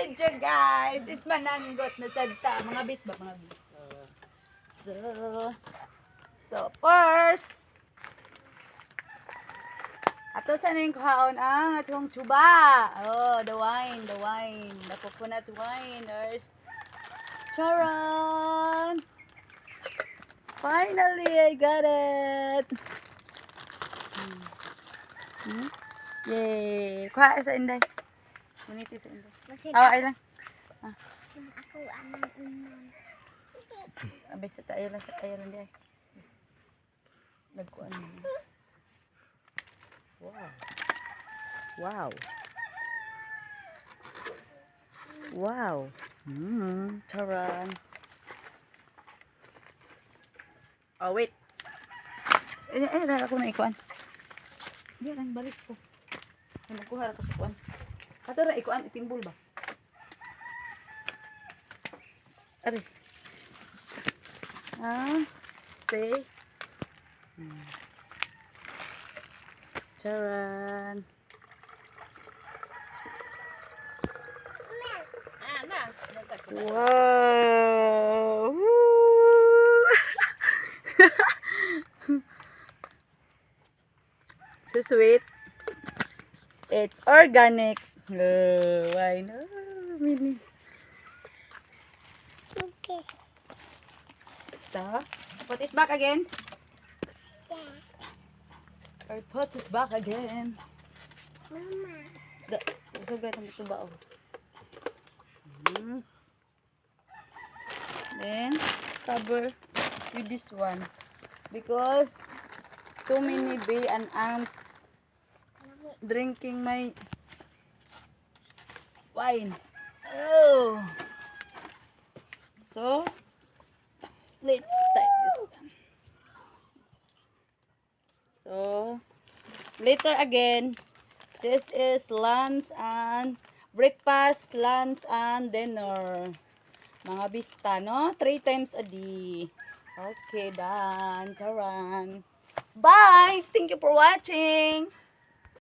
video guys is mananggot na sadta. Mga bis ba? Mga bis. So first, ato sa ning kuhaon ang atong tuba. Oh, the wine. The coconut wine. There's charon. Finally, I got it. Yay. Kuha sa inday. Muniti sa inday. Ay lang. Sin ako anang unan. Abay sa tayo lang di ay. Nagkuan mo. Wow. Charan. Oh, wait. Ako na ikuan. Di lang balik ko. Nakuha ko sa kuan. Ato ra ikuan itimbol ba? Ari. Say. Charan. Wow. So sweet. It's organic. Why no? Mimi. Okay. So, put it back again. Yeah. Or put it back again. Mama. So good ang ito ba? Then, cover with this one. Because, too many bee and I'm drinking my wine. Oh! So, let's start this one. So, later again, this is lunch and breakfast, lunch and dinner. Mga bista, no? 3 times a day. Okay, done. Charan. Bye! Thank you for watching!